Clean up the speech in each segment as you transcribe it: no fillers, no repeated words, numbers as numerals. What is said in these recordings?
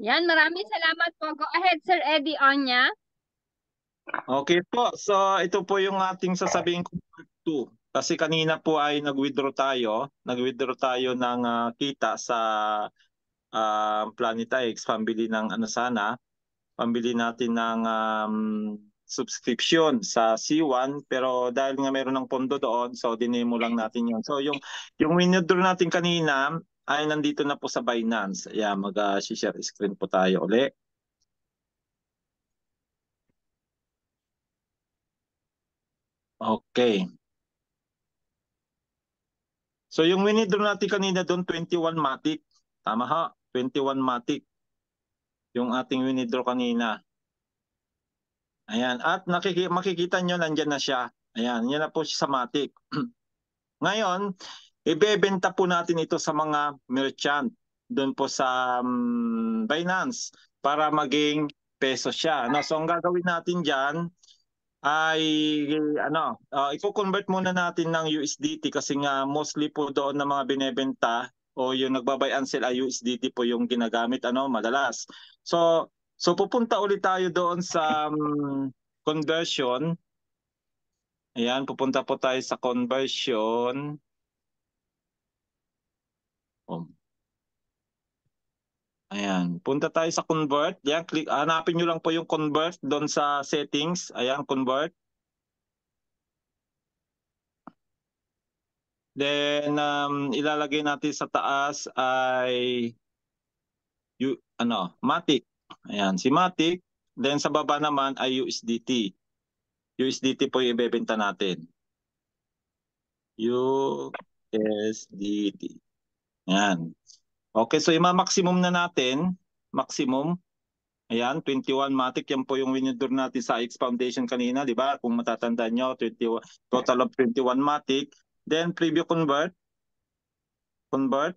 Yan, maraming salamat po. Go ahead, Sir Eddie Onya. Okay po. So ito po yung ating sasabihin ko part 2. Kasi kanina po ay nag-withdraw tayo. Nag-withdraw tayo ng kita sa Planeta X, pambili ng ano sana, pambili natin ng subscription sa C1, pero dahil nga meron ng pondo doon, so dinemo lang natin yun. So yung withdraw natin kanina ay nandito na po sa Binance. Ayan, mag-share screen po tayo uli. Okay. So yung withdraw natin kanina doon, 21 Matic. Tama ha? 21 Matic yung ating withdraw kanina. Ayan. At makikita nyo, nandyan na siya. Ayan, yan na po siya sa Matic. Ngayon, ibebenta po natin ito sa mga merchant doon po sa Binance para maging peso siya. No? So ang gagawin natin dyan ay i-convert muna natin ng USDT kasi nga mostly po doon na mga binebenta o yung nagbabay and sell ay USDT po yung ginagamit madalas. So pupunta ulit tayo doon sa conversion. Ayan, pupunta po tayo sa conversion. Ayan, punta tayo sa convert. Ayan, hanapin nyo lang po yung convert doon sa settings. Ayan, convert. Then ilalagay natin sa taas ay Matic. Ayan, si Matic. Then sa baba naman ay USDT. USDT po yung ibebenta natin. USDT. Ayan. Okay, so ima-maximum na natin. Maximum. Ayan, 21 Matic. Yan po yung withdraw natin sa X Foundation kanina, di ba? Kung matatandaan nyo, total of 21 Matic. Then preview convert. Convert.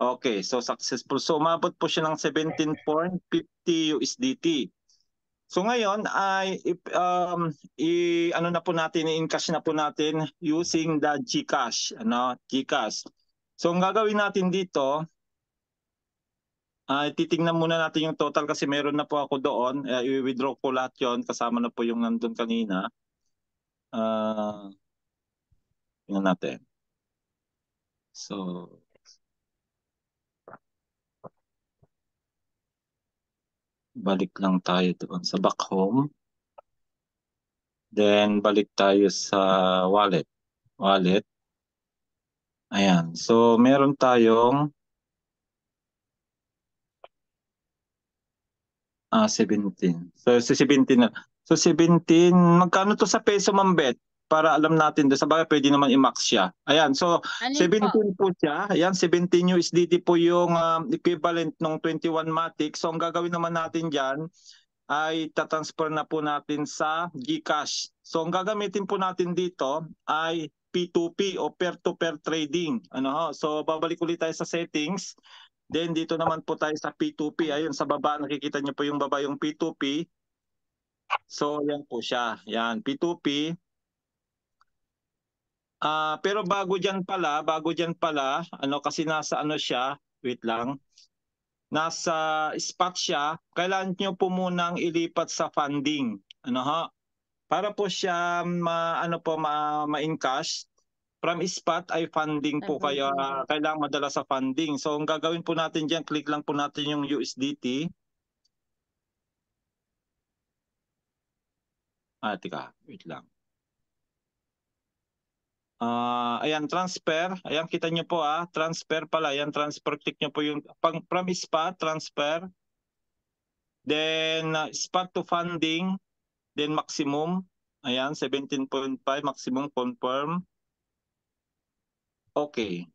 Okay, so successful. So umabot po siya ng 17.50 USDT. So ngayon ay ano na po natin, i-encash na po natin using the GCash, GCash. So ang gagawin natin dito ay titingnan muna natin yung total kasi meron na po ako doon. I-withdraw ko lahat 'yon, kasama na po yung nandun kanina. Tingnan natin. So balik lang tayo doon sa back home. Then balik tayo sa wallet. Wallet. Ayan. So meron tayong 17. So si 17 na. So 17, magkano to sa peso, Ma'am Bet? Para alam natin doon. Sa bagay, pwede naman i-max siya. Ayan, so Alin po? 17 po siya. Ayan, 17 USDT po yung equivalent ng 21 Matic. So ang gagawin naman natin dyan ay tatransfer na po natin sa GCash. So ang gagamitin po natin dito ay P2P o peer-to-peer trading. So babalik ulit tayo sa settings. Then dito naman po tayo sa P2P. Ayun, sa baba, nakikita niyo po yung baba yung P2P. So yan po siya. Yan, P2P. Pero bago diyan pala, kasi nasa siya, wait lang. Nasa spot siya, kailangan niyo po munang ilipat sa funding. Para po siya ma-encash. From spot ay funding po, kaya kailangan madala sa funding. So ang gagawin po natin diyan, click lang po natin yung USDT. Teka, wait lang. Ayan, transfer. Ayan, kita nyo po transfer pala. Ayan, transfer. Click nyo po yung from spot, transfer. Then spot to funding. Then maximum. Ayan, 17.5 maximum, confirm. Okay.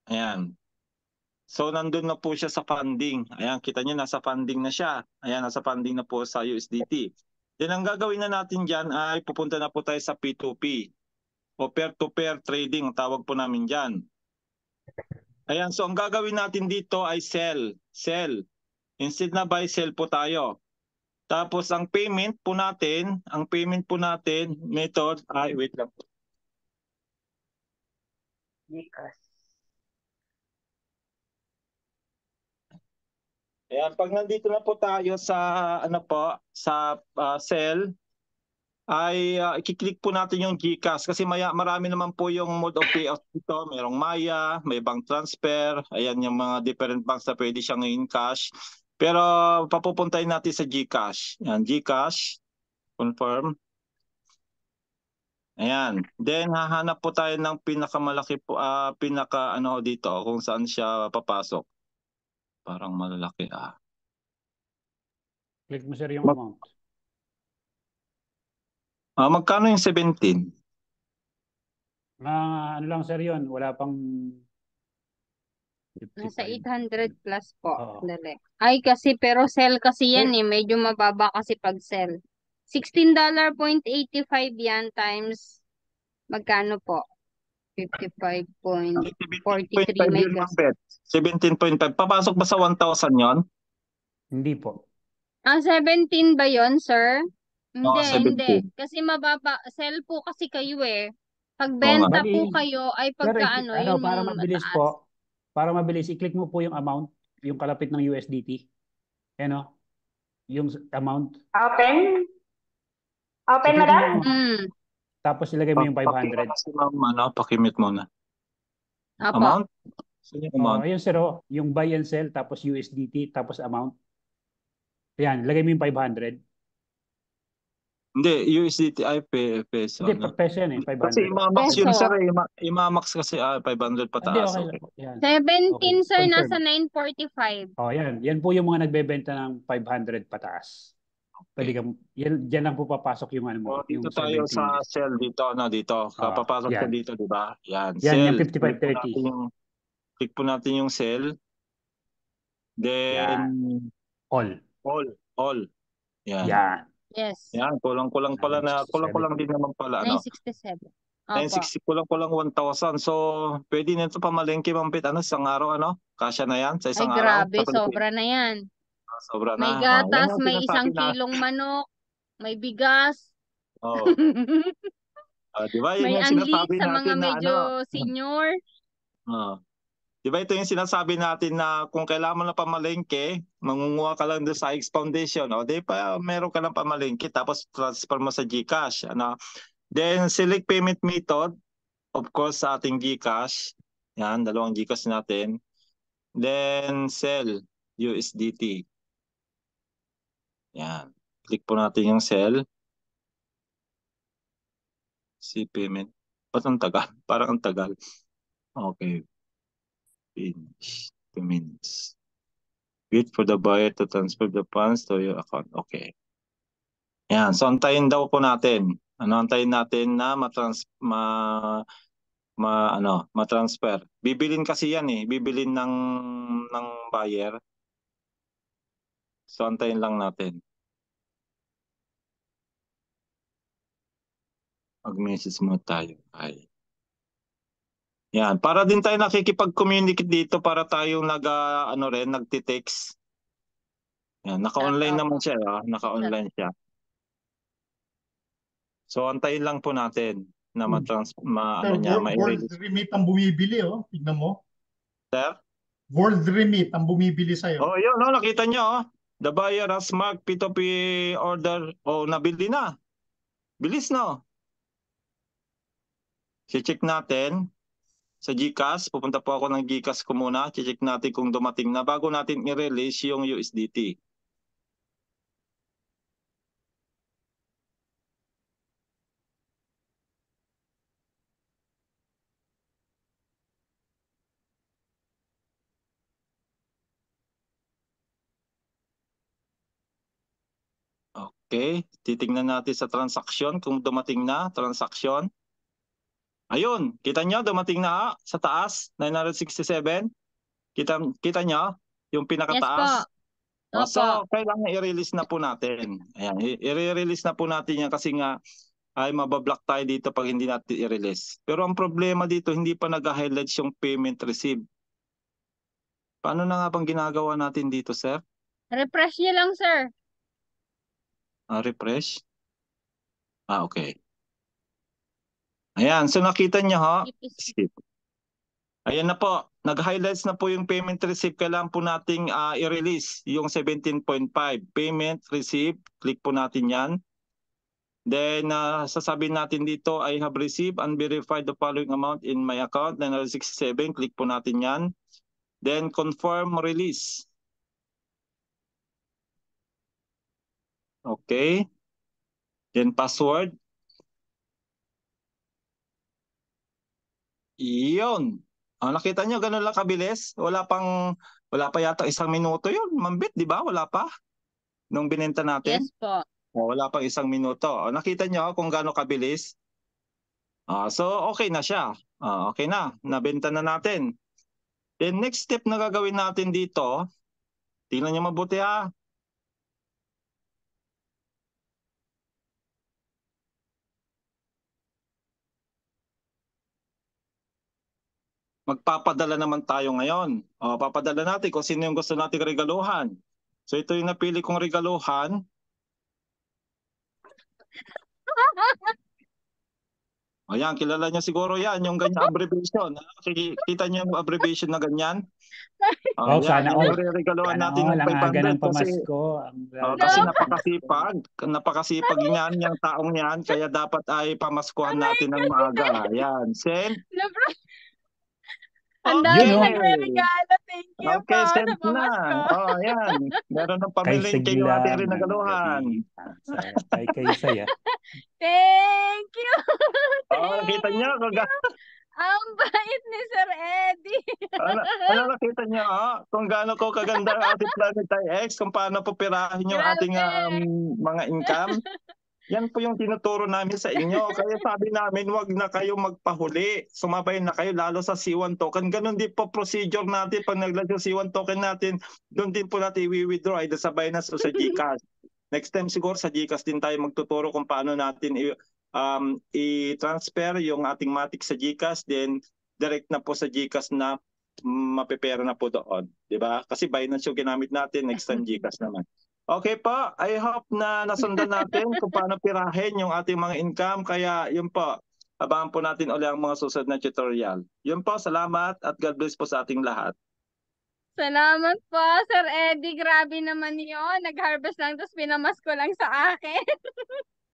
Ayan. So nandun na po siya sa funding. Ayan, kita nyo nasa funding na siya. Ayan, nasa funding na po sa USDT. Then ang gagawin na natin dyan ay pupunta na po tayo sa P2P o peer-to-peer trading, tawag po namin dyan. Ayan, so ang gagawin natin dito ay sell. Sell. Instead na buy, sell po tayo. Tapos ang payment po natin, method ay, wait lang. Ayan, pag nandito na po tayo sa ano po, sa cell, ay i-click po natin yung GCash kasi marami naman po yung mode of payout dito. Merong Maya, may bank transfer, ayan yung mga different banks na pwede siyang in cash. Pero papupuntahin natin sa GCash. Ayan, GCash, confirm. Ayan. Then hahanap po tayo ng pinakamalaki po, pinaka ano dito kung saan siya papasok. Parang malalaki Click mo sir yung amount. Magkano yung 17? Ano lang sir yun, wala pang Nasa 55. 800 plus po. Oo. Dali. Ay, kasi, pero sell kasi yan medyo mababa kasi pag sell. $16.85 yan times, magkano po? 55.43 may yun, gas. 17.5. Papasok ba sa 1,000 yon? Hindi po. 17 ba yon sir? Hindi, 17. Kasi mababa. Sell po kasi kayo Pag nga. benta Bali, po kayo ay Sir, pagka yun para yung mabilis mataas. po, para mabilis, i-click mo po yung amount, yung kalapit ng USDT. Ano? Yung amount. Open? Open, I-click mo madam? yung amount. Tapos ilagay mo yung 500. Pakimit mo na. Apo. Amount? Saan yung amount? Ayun sir, yung buy and sell, tapos USDT, tapos amount. Yan, lagay mo yung 500. Hindi, USDT ay peso. Hindi, No? peso yan 500. Kasi imamax Peso. yun sir. Imamax kasi 500 Hindi, pataas. okay. Okay. Yan. 17 Okay, sir, confirm. nasa 945. Yan. Yan po yung mga nagbebenta ng 500 pataas. Pwede kang, yan lang po papasok yung ano mo. Dito yung tayo 17 sa years. cell dito. Kapapasok ka yan. dito, di ba? Yan, Yan, cell. yung 5530. Click po natin yung cell. Then, All. Yan. Yan. Yes. Yan, kulang-kulang pala na, kulang-kulang din naman pala. 967. Opo. 960, kulang-kulang 1,000. So, pwede nito pamalengke, Mampit. Isang araw, kasya na yan sa Ay, isang araw? grabe, sobra na yan. Sobra na. May Yan gatas, yung may sinasabi 1 kilong manok, may bigas. Oo. Di ba? Yan May yung unli sinasabi sa mga natin na medyo senior. Di ba ito yung sinasabi natin na kung kailangan mo na pamalengke, mangunguha ka lang doon sa X Foundation. Di pa meron ka lang pamalengke tapos transfer mo sa GCash. Then select payment method, of course sa ating GCash. Yan, dalawang GCash natin. Then sell USDT. Yan. Click po natin yung sell. See payment. Ba't ang tagal? Parang ang tagal. Okay. Finish. 2 minutes. Wait for the buyer to transfer the funds to your account. Okay. Yan. So, antayin daw po natin. Antayin natin na ma-transfer. Bibilin kasi yan Bibilin ng buyer. So, antayin lang natin. Mag-message mo tayo. Ay. Yan. Para din tayo nakikipag-communicate dito para tayong nagti-text. Yan. Naka-online naman siya. Naka-online siya. So, antayin lang po natin na World Remit ang bumibili, Tignan mo. Sir? World Remit ang bumibili sa'yo. Yun, nakita nyo, The buyer has marked P2P order. Nabili na. Bilis, no? Si-check natin sa GCash. Pupunta po ako ng GCash ko muna. Si-check natin kung dumating na bago natin i-release yung USDT. Okay, titingnan natin sa transaction kung dumating na transaction. Ayun, kita nyo dumating na sa taas, 967. Kita nyo yung pinakataas? Yes po. So, kailangan i-release na po natin. Ayan, i-release na po natin yan kasi nga ay mabablock tayo dito pag hindi natin i-release. Pero ang problema dito, hindi pa nag-highlights yung payment received. Paano na nga bang ginagawa natin dito, sir? Refresh niyo lang, sir. Refresh? Okay. Ayan, so nakita nyo Skip. Ayan na po. Nag-highlights na po yung payment receipt. Kailangan po nating i-release yung 17.5. Payment receipt. Click po natin yan. Then, sasabihin natin dito, I have received and verified the following amount in my account. 967. Click po natin yan. Then, confirm release. Okay. Then, password. Iyon. Nakita nyo, ganun lang kabilis. Wala pa yata 1 minuto yun. Mambit, di ba? Wala pa. Nung binenta natin. Yes po. Wala pang 1 minuto. Nakita nyo kung gaano kabilis? So, okay na siya. Okay na. Nabenta na natin. Then, next step na gagawin natin dito, tingnan nyo mabuti ha. Magpapadala naman tayo ngayon. Papadala natin kung sino yung gusto nating regaluhan. So, ito yung napili kong regaluhan. Ayan, kilala niyo siguro yan, yung ganyan abbreviation. Kita niyo yung abbreviation na ganyan? Sana yan, all. yung regaluhan Sana natin all, ng ang aga 500 ng kasi, pamasko. kasi napakasipag niyan, yung taong yan, kaya dapat ay pamaskuhan natin ng maaga. Ayan, send. Ang dami Yun, oh. nagre-regalo. Thank you po Okay, sa send na. pamasko. Ayan, meron ng Kay pamilin kayo Sigla, ating regaluhan. Kay Saya. Thank you. Nakita niyo, Ang bait ni Sir Eddie. nakita niyo kung gaano ko kaganda ang ating Planetary X, kung paano po pirahin yung Grabe. ating mga income. Yan po yung tinuturo namin sa inyo. Kaya sabi namin, wag na kayo magpahuli. Sumabay na kayo, lalo sa C1 token. Ganon din po procedure natin. Pag naglag yung C1 token natin, doon din po natin i-withdraw. Either sa Binance o sa GCash. Next time siguro sa GCash din tayo magtuturo kung paano natin i-transfer yung ating Matic sa GCash. Then, direct na po sa GCash na mapipera na po doon. Diba? Kasi Binance yung ginamit natin. Next time GCash naman. Okay po, I hope na nasundan natin kung paano pirahin yung ating mga income. Kaya yun po, abangan po natin ulit ang mga susunod na tutorial. Yun po, salamat at God bless po sa ating lahat. Salamat po, Sir Eddie. Grabe naman yun. Nag-harvest lang, tapos pinamas ko lang sa akin.